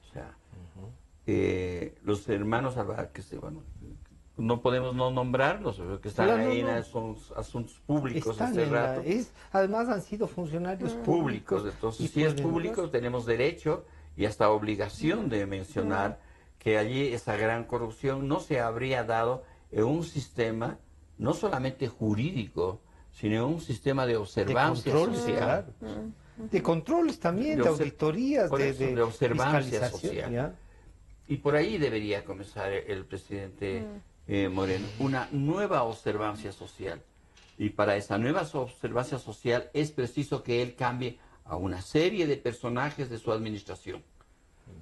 O sea, los hermanos Alvarado, no podemos no nombrarlos, que están Claro, ahí no. en esos asuntos públicos Están hace en rato. además han sido funcionarios Públicos, entonces y si es pueden público hablar. tenemos derecho y hasta obligación de mencionar que allí esa gran corrupción no se habría dado en un sistema no solamente jurídico, sino en un sistema de De observancia controles, social. claro. De controles también, de auditorías, por eso, de observancia fiscalización, social. ¿ya? Y por ahí debería comenzar el presidente Moreno, una nueva observancia social. Y para esa nueva observancia social es preciso que él cambie a una serie de personajes de su administración.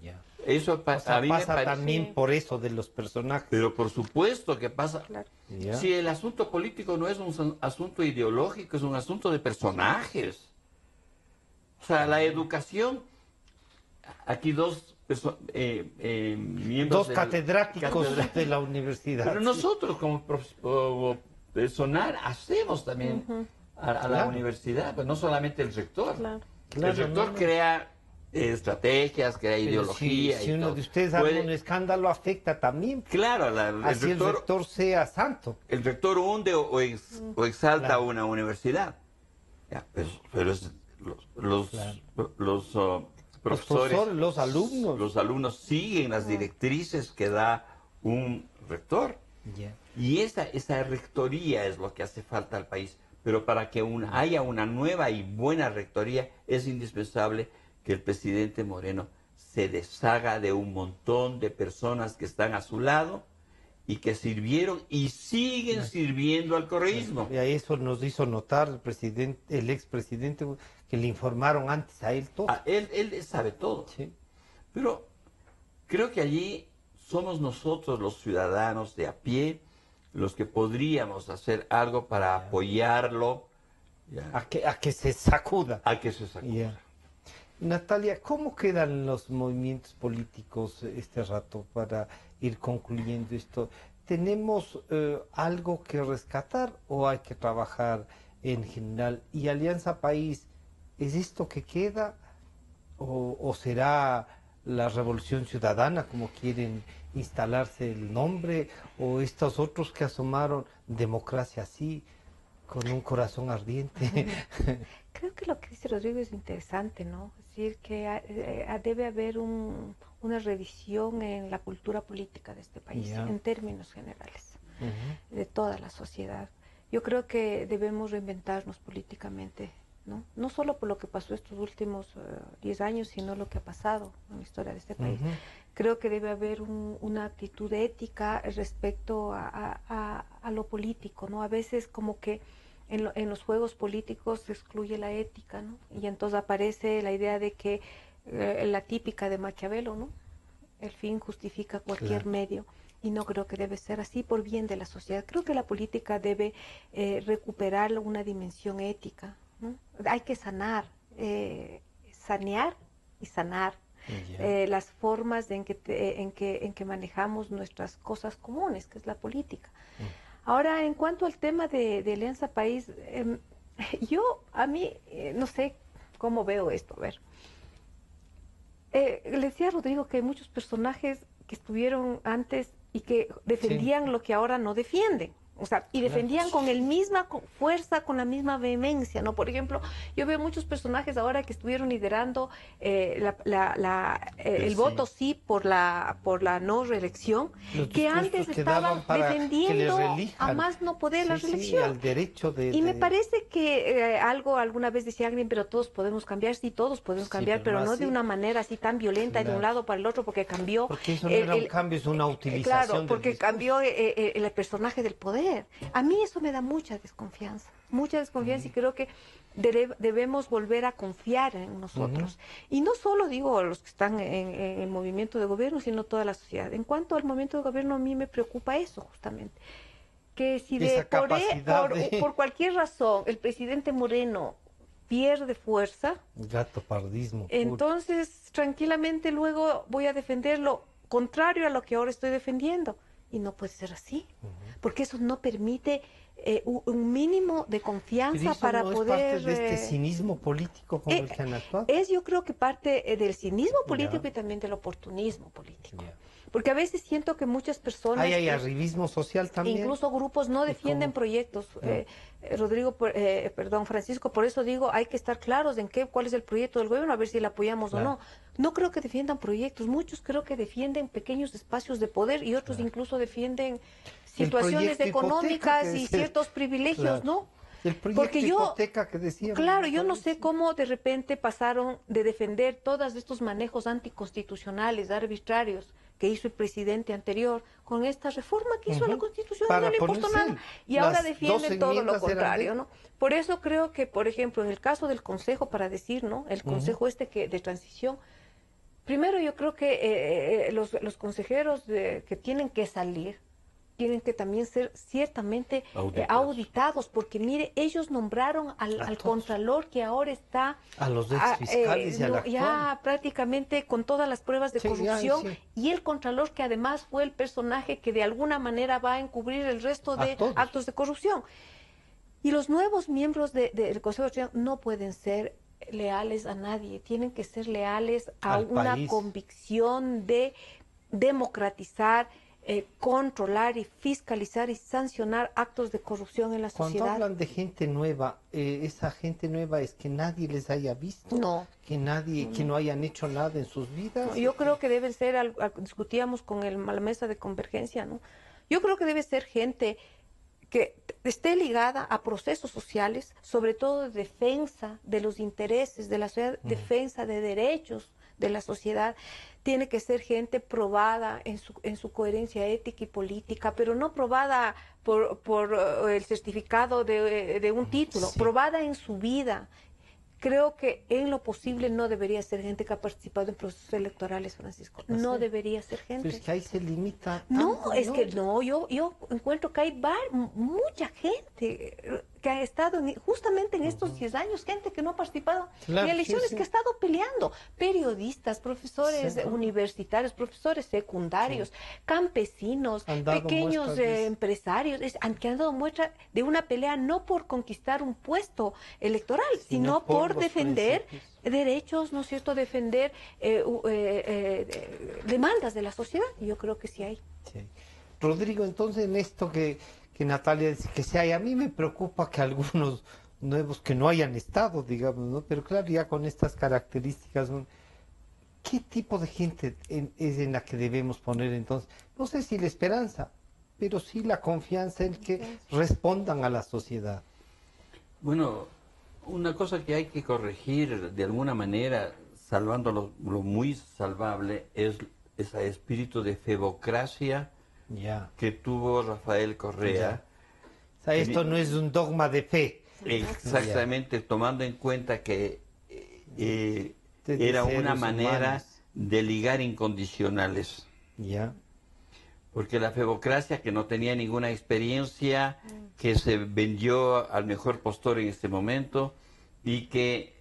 Ya. Eso O sea, a mí me pasa parece... también por eso de los personajes. Pero por supuesto que pasa... Claro. Ya. Si el asunto político no es un asunto ideológico, es un asunto de personajes. O sea, la educación... Aquí miembros Dos catedráticos de la universidad. Pero nosotros como personal hacemos también a la Claro. universidad, pues no solamente el rector. Claro. Claro, el rector no, no. crea estrategias, crea Pero ideología. si y uno todo. de ustedes Puede- hace un escándalo, afecta también. Claro, el Así el rector sea santo. hunde o exalta Claro. una universidad. Ya, pero los Claro. profesores, los alumnos. Los alumnos siguen las directrices que da un rector. Ya. Y esa rectoría es lo que hace falta al país. Pero para que haya una nueva y buena rectoría es indispensable que el presidente Moreno se deshaga de un montón de personas que están a su lado y que sirvieron y siguen sirviendo al correísmo. Y a eso nos hizo notar el expresidente, que le informaron antes a él todo. Él sabe todo. Sí. Pero creo que allí somos nosotros los ciudadanos de a pie los que podríamos hacer algo para apoyarlo. A que se sacuda. A que se sacuda. Ya. Natalia, ¿cómo quedan los movimientos políticos este rato para ir concluyendo esto? ¿Tenemos algo que rescatar o hay que trabajar en general? ¿Y Alianza País, es esto que queda o será la Revolución Ciudadana, como quieren instalarse el nombre, o estos otros que asomaron, Democracia Sí, con un corazón ardiente? Creo que lo que dice Rodrigo es interesante, ¿no? Es decir, que debe haber una revisión en la cultura política de este país, en términos generales, de toda la sociedad. Yo creo que debemos reinventarnos políticamente, ¿no? No solo por lo que pasó estos últimos 10 años, sino lo que ha pasado en la historia de este país. Creo que debe haber una actitud ética respecto a lo político, ¿no? A veces como que en los juegos políticos se excluye la ética, ¿no? Y entonces aparece la idea de que la típica de Maquiavelo, ¿no? El fin justifica cualquier medio. Y no creo que debe ser así por bien de la sociedad. Creo que la política debe recuperar una dimensión ética, ¿no? Hay que sanear y sanar las formas en que manejamos nuestras cosas comunes, que es la política. Ahora, en cuanto al tema de Alianza País, a mí, no sé cómo veo esto. A ver, le decía a Rodrigo que hay muchos personajes que estuvieron antes y que defendían lo que ahora no defienden. O sea, y defendían con la misma fuerza, con la misma vehemencia, ¿no? Por ejemplo, yo veo muchos personajes ahora que estuvieron liderando el voto sí por la no reelección, que antes estaban defendiendo a más no poder la reelección. Al derecho me parece que alguna vez decía alguien, pero todos podemos cambiar, sí, todos podemos cambiar, pero no de una manera así tan violenta de un lado para el otro, porque cambió. Porque eso no era un cambio, es una utilización. Claro, porque cambió el personaje del poder. A mí eso me da mucha desconfianza y creo que debemos volver a confiar en nosotros. Y no solo digo los que están en el movimiento de gobierno, sino toda la sociedad. En cuanto al movimiento de gobierno, a mí me preocupa eso justamente. Que si por cualquier razón el presidente Moreno pierde fuerza, gatopardismo puro, entonces tranquilamente luego voy a defender lo contrario a lo que ahora estoy defendiendo. Y no puede ser así, porque eso no permite un mínimo de confianza para poder... ¿Es parte de este cinismo político con el que han actuado? Es, yo creo que parte del cinismo político y también del oportunismo político. Porque a veces siento que muchas personas... Hay arribismo social también. Incluso grupos no defienden proyectos. Francisco, por eso digo, hay que estar claros en cuál es el proyecto del gobierno, a ver si le apoyamos o no. No creo que defiendan proyectos, muchos creo que defienden pequeños espacios de poder y otros incluso defienden situaciones económicas y ciertos privilegios, ¿no? El proyecto hipoteca que decíamos. Claro, yo no sé cómo de repente pasaron de defender todos estos manejos anticonstitucionales, arbitrarios, que hizo el presidente anterior, con esta reforma que hizo a la Constitución, no le impuso nada, y ahora defienden todo lo contrario, ¿no? Por eso creo que, por ejemplo, en el caso del Consejo, para decir, ¿no? El Consejo de transición, primero yo creo que los consejeros que tienen que salir, tienen que también ser ciertamente auditados, porque mire, ellos nombraron al contralor que ahora está a los exfiscales y al actual, ya prácticamente con todas las pruebas de corrupción, y el contralor que además fue el personaje que de alguna manera va a encubrir el resto de actos de corrupción. Y los nuevos miembros del Consejo de Transición no pueden ser leales a nadie, tienen que ser leales a una convicción de democratizar controlar y fiscalizar y sancionar actos de corrupción en la Cuando sociedad. hablan de gente nueva, esa gente nueva es que nadie les haya visto, No. que no hayan hecho nada en sus vidas. Yo creo que deben ser, discutíamos con la mesa de convergencia, ¿no? Yo creo que debe ser gente que esté ligada a procesos sociales, sobre todo de defensa de los intereses de la sociedad, defensa de derechos de la sociedad. Tiene que ser gente probada en su coherencia ética y política, pero no probada por el certificado de un título, Sí. probada en su vida. Creo que en lo posible no debería ser gente que ha participado en procesos electorales, Francisco. No Sí. debería ser Pero gente. es que ahí se limita. No, tanto, es que no, yo encuentro que hay mucha gente que ha estado justamente en estos 10 años, gente que no ha participado Claro, en elecciones, sí, sí. que ha estado peleando, periodistas, profesores Sí. universitarios, profesores secundarios, campesinos, Han dado pequeños muestras de eso. empresarios, que han dado muestra de una pelea no por conquistar un puesto electoral, sino por los defender principios. derechos, ¿no es cierto?, defender demandas de la sociedad. Y yo creo que sí hay. Sí. Rodrigo, entonces en esto que Natalia dice que sí hay, a mí me preocupa que algunos nuevos que no hayan estado, digamos, ¿no? Pero claro, ya con estas características, ¿no? ¿Qué tipo de gente es en la que debemos poner entonces? No sé si la esperanza, pero sí la confianza en que respondan a la sociedad. Bueno, una cosa que hay que corregir de alguna manera, salvando lo muy salvable, es ese espíritu de febocracia Ya. que tuvo Rafael Correa. O sea, esto no es un dogma de fe. Exactamente, tomando en cuenta que De era una seres manera humanos. de ligar incondicionales. Ya. Porque la febocracia, que no tenía ninguna experiencia, que se vendió al mejor postor en este momento y que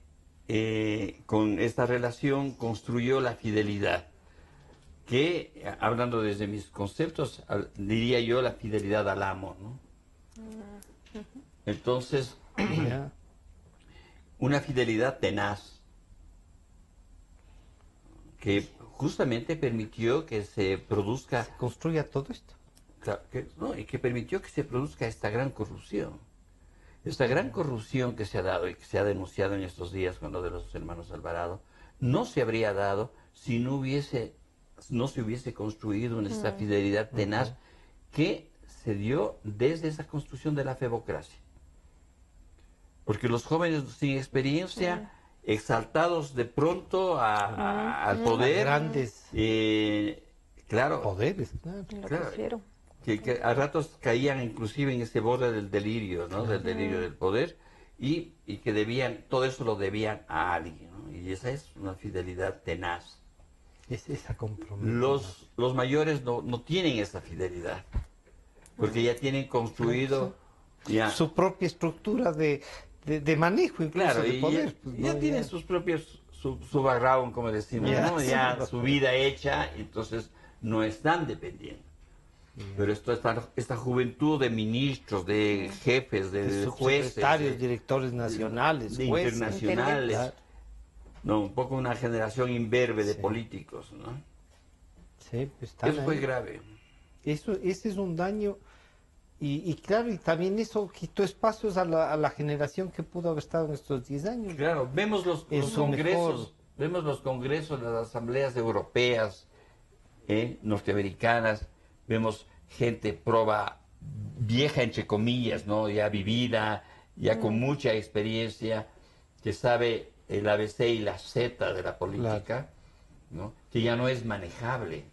con esta relación construyó la fidelidad. Que, hablando desde mis conceptos, diría yo la fidelidad al amo, ¿no? Entonces, Ya. una fidelidad tenaz, que justamente permitió que se produzca, Construya todo esto. y que permitió que se produzca esta gran corrupción. Esta gran corrupción que se ha dado y que se ha denunciado en estos días con lo de los hermanos Alvarado, no se habría dado si no se hubiese construido esta fidelidad tenaz que se dio desde esa construcción de la febocracia. Porque los jóvenes sin experiencia, exaltados de pronto al poder, Grandes claro, poderes, claro. Lo Claro. prefiero. que a ratos caían inclusive en ese borde del delirio, ¿no? Del delirio del poder, y que debían, todo eso lo debían a alguien, ¿no? Y esa es una fidelidad tenaz. Es esa compromiso. Los mayores no tienen esa fidelidad, porque ya tienen construido ya, Su propia estructura de manejo, incluso claro, de y poder. ya, pues, ya ¿no? tienen sus propios, su background, como decimos, Ya, ¿no? sí, Ya no. su vida hecha, entonces no están dependiendo. Pero esta juventud de ministros, de jefes, De de jueces, subsecretarios, directores nacionales, de jueces. internacionales, Claro. no, un poco una generación imberbe de Sí. políticos, ¿no? Sí, pues, están Eso fue ahí. grave. Ese es un daño. Y claro, y también eso quitó espacios a la generación que pudo haber estado en estos 10 años. Claro, vemos los En su congresos, mejor. vemos los congresos, las asambleas europeas, norteamericanas, vemos gente vieja entre comillas, ¿no? Ya vivida, ya con mucha experiencia, que sabe el ABC y la Z de la política, ¿no? Que ya no es manejable.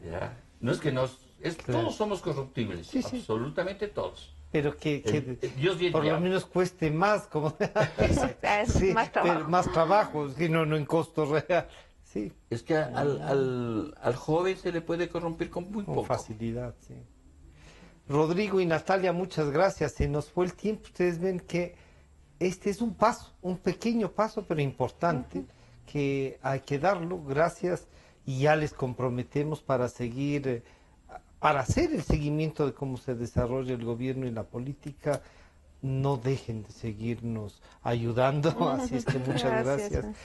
¿Ya? No es que Claro. todos somos corruptibles, Sí, sí. absolutamente todos. Pero que Dios bien por lo diablo. menos cueste más, como Es sí, más trabajo. pero más trabajo, sí, no en costo real. Sí, Es que al joven se le puede corromper con muy con poco. facilidad, sí. Rodrigo y Natalia, muchas gracias. Se nos fue el tiempo. Ustedes ven que este es un paso, un pequeño paso, pero importante, que hay que darlo. Gracias. Y ya les comprometemos para seguir, para hacer el seguimiento de cómo se desarrolla el gobierno y la política. No dejen de seguirnos ayudando. Así es que muchas Gracias. gracias.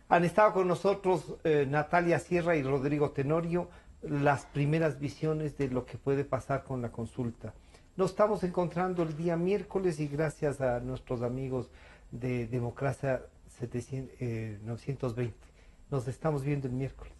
Han estado con nosotros Natalia Sierra y Rodrigo Tenorio. las primeras visiones de lo que puede pasar con la consulta. Nos estamos encontrando el día miércoles y gracias a nuestros amigos de Democracia 920. Nos estamos viendo el miércoles.